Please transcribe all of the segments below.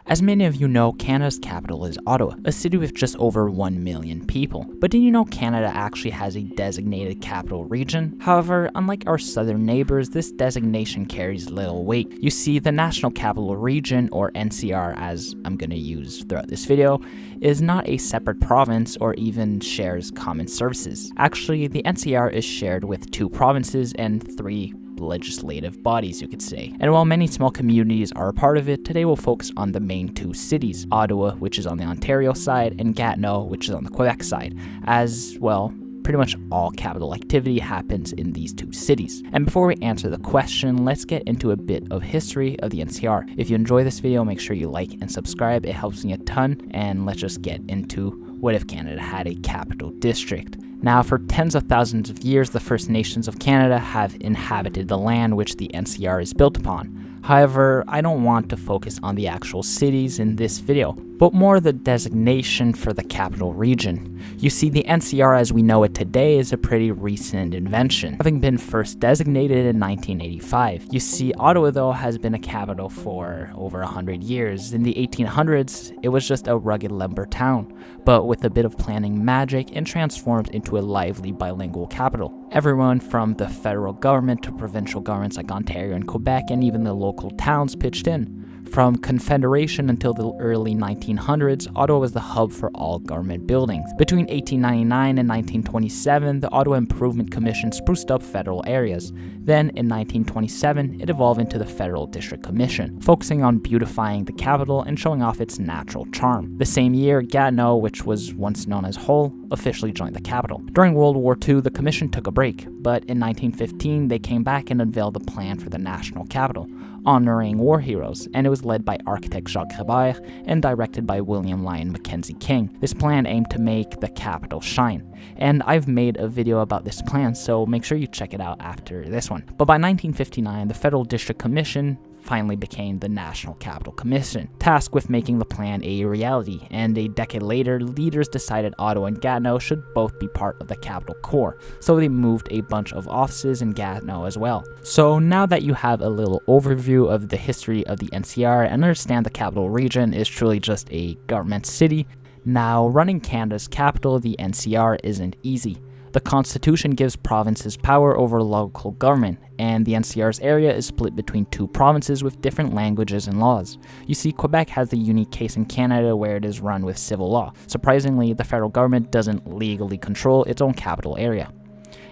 As many of you know, Canada's capital is Ottawa, a city with just over 1 million people. But did you know Canada actually has a designated capital region? However, unlike our southern neighbours, this designation carries little weight. You see, the National Capital Region, or NCR as I'm going to use throughout this video, is not a separate province or even shares common services. Actually, the NCR is shared with 2 provinces and 3 legislative bodies, you could say. And while many small communities are a part of it, today we'll focus on the main 2 cities, Ottawa, which is on the Ontario side, and Gatineau, which is on the Quebec side, as well. Pretty much all capital activity happens in these 2 cities. And before we answer the question, let's get into a bit of history of the NCR. If you enjoy this video, make sure you like and subscribe, it helps me a ton, and let's just get into what if Canada had a capital district. Now, for tens of thousands of years, the First Nations of Canada have inhabited the land which the NCR is built upon. However, I don't want to focus on the actual cities in this video, but more the designation for the capital region. You see, the NCR as we know it today is a pretty recent invention, having been first designated in 1985. You see, Ottawa though has been a capital for over 100 years. In the 1800s, it was just a rugged lumber town, but with a bit of planning magic, it transformed into a lively bilingual capital. Everyone from the federal government to provincial governments like Ontario and Quebec, and even the local towns pitched in. From Confederation until the early 1900s, Ottawa was the hub for all government buildings. Between 1899 and 1927, the Ottawa Improvement Commission spruced up federal areas. Then, in 1927, it evolved into the Federal District Commission, focusing on beautifying the capital and showing off its natural charm. The same year, Gatineau, which was once known as Hull, officially joined the capital. During World War II, the commission took a break, but in 1915, they came back and unveiled a plan for the national capital, honoring war heroes, and it was led by architect Jacques Hébert and directed by William Lyon Mackenzie King. This plan aimed to make the capital shine, and I've made a video about this plan, so make sure you check it out after this one. But by 1959, the Federal District Commission finally became the National Capital Commission, tasked with making the plan a reality, and a decade later, leaders decided Ottawa and Gatineau should both be part of the capital core, so they moved a bunch of offices in Gatineau as well. So now that you have a little overview of the history of the NCR and understand the capital region is truly just a government city, now running Canada's capital, the NCR, isn't easy. The Constitution gives provinces power over local government, and the NCR's area is split between 2 provinces with different languages and laws. You see, Quebec has the unique case in Canada where it is run with civil law. Surprisingly, the federal government doesn't legally control its own capital area.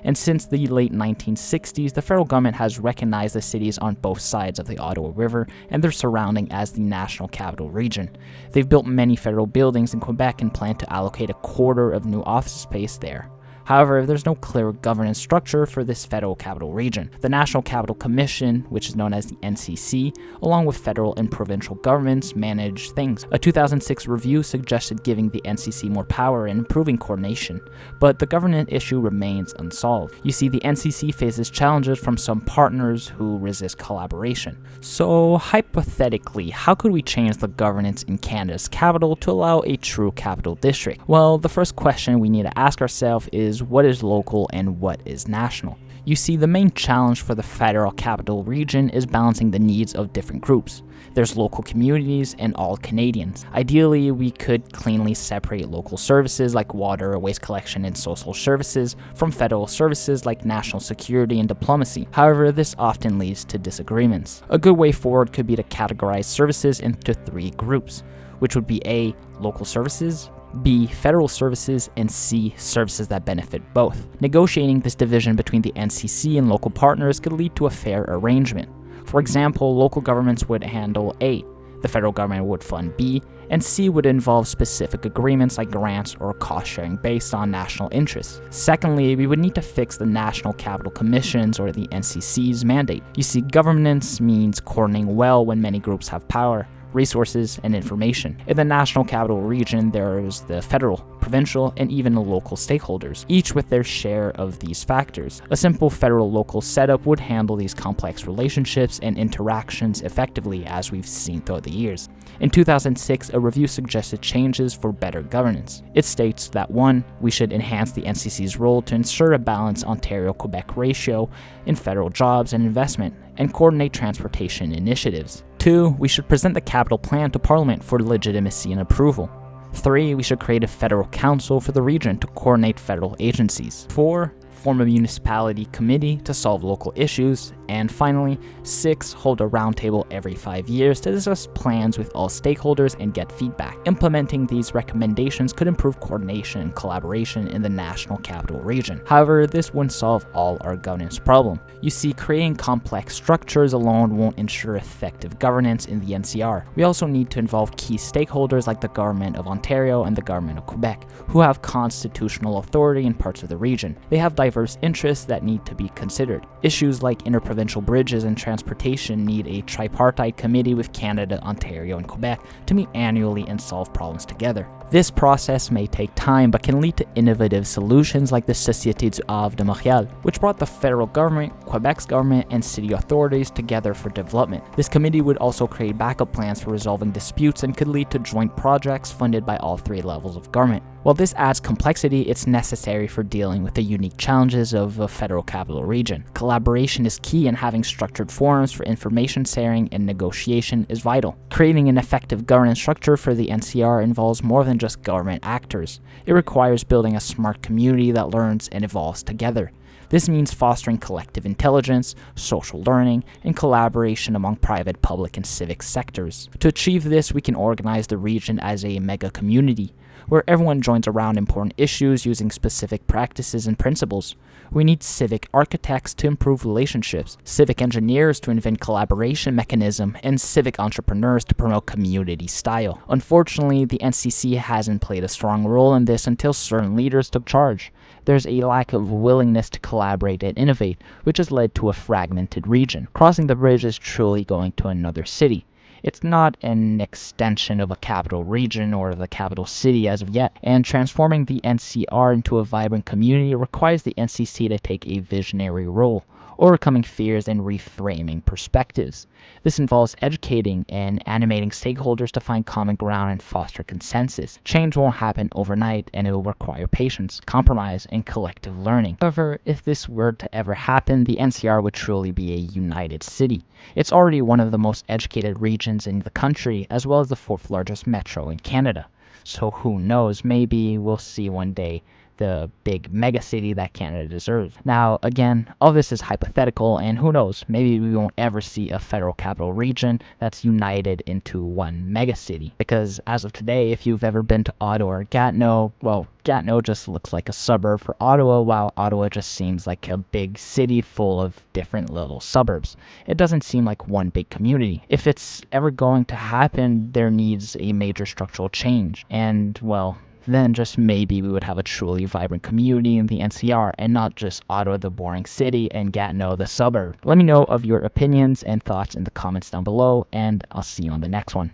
And since the late 1960s, the federal government has recognized the cities on both sides of the Ottawa River and their surrounding as the National Capital Region. They've built many federal buildings in Quebec and plan to allocate a quarter of new office space there. However, there's no clear governance structure for this federal capital region. The National Capital Commission, which is known as the NCC, along with federal and provincial governments, manage things. A 2006 review suggested giving the NCC more power and improving coordination, but the governance issue remains unsolved. You see, the NCC faces challenges from some partners who resist collaboration. So, hypothetically, how could we change the governance in Canada's capital to allow a true capital district? Well, the first question we need to ask ourselves is what is local and what is national? You see, the main challenge for the federal capital region is balancing the needs of different groups. There's local communities and all Canadians. Ideally, we could cleanly separate local services like water, waste collection, and social services from federal services like national security and diplomacy. However, this often leads to disagreements. A good way forward could be to categorize services into 3 groups, which would be A, local services, B, federal services, and C, services that benefit both. Negotiating this division between the NCC and local partners could lead to a fair arrangement. For example, local governments would handle A, the federal government would fund B, and C would involve specific agreements like grants or cost sharing based on national interests. Secondly, we would need to fix the National Capital Commission's or the NCC's mandate. You see, governance means coordinating well when many groups have power, resources, and information. In the National Capital Region, there's the federal, provincial, and even the local stakeholders, each with their share of these factors. A simple federal-local setup would handle these complex relationships and interactions effectively, as we've seen throughout the years. In 2006, a review suggested changes for better governance. It states that 1. We should enhance the NCC's role to ensure a balanced Ontario-Quebec ratio in federal jobs and investment, and coordinate transportation initiatives. 2. We should present the capital plan to Parliament for legitimacy and approval. 3. We should create a federal council for the region to coordinate federal agencies. 4. Form a municipality committee to solve local issues. And finally, 6. Hold a roundtable every 5 years to discuss plans with all stakeholders and get feedback. Implementing these recommendations could improve coordination and collaboration in the national capital region. However, this wouldn't solve all our governance problem. You see, creating complex structures alone won't ensure effective governance in the NCR. We also need to involve key stakeholders like the government of Ontario and the government of Quebec, who have constitutional authority in parts of the region. They have diverse interests that need to be considered. Issues like interprovincial bridges and transportation need a tripartite committee with Canada, Ontario, and Quebec to meet annually and solve problems together. This process may take time but can lead to innovative solutions like the Société du Havre de Montréal, which brought the federal government, Quebec's government, and city authorities together for development. This committee would also create backup plans for resolving disputes and could lead to joint projects funded by all 3 levels of government. While this adds complexity, it's necessary for dealing with the unique challenges of a federal capital region. Collaboration is key, and having structured forums for information sharing and negotiation is vital. Creating an effective governance structure for the NCR involves more than just government actors. It requires building a smart community that learns and evolves together. This means fostering collective intelligence, social learning, and collaboration among private, public, and civic sectors. To achieve this, we can organize the region as a mega community, where everyone joins around important issues using specific practices and principles. We need civic architects to improve relationships, civic engineers to invent collaboration mechanism, and civic entrepreneurs to promote community style. Unfortunately, the NCC hasn't played a strong role in this until certain leaders took charge. There's a lack of willingness to collaborate and innovate, which has led to a fragmented region. Crossing the bridge is truly going to another city. It's not an extension of a capital region or the capital city as of yet, and transforming the NCR into a vibrant community requires the NCC to take a visionary role, overcoming fears and reframing perspectives. This involves educating and animating stakeholders to find common ground and foster consensus. Change won't happen overnight, and it will require patience, compromise, and collective learning. However, if this were to ever happen, the NCR would truly be a united city. It's already one of the most educated regions in the country, as well as the 4th largest metro in Canada. So who knows, maybe we'll see one day the big mega city that Canada deserves. Now, again, all this is hypothetical, and who knows, maybe we won't ever see a federal capital region that's united into one mega city. Because as of today, if you've ever been to Ottawa or Gatineau, well, Gatineau just looks like a suburb for Ottawa, while Ottawa just seems like a big city full of different little suburbs. It doesn't seem like one big community. If it's ever going to happen, there needs a major structural change. And, well, then just maybe we would have a truly vibrant community in the NCR, and not just Ottawa, the boring city, and Gatineau, the suburb. Let me know of your opinions and thoughts in the comments down below, and I'll see you on the next one.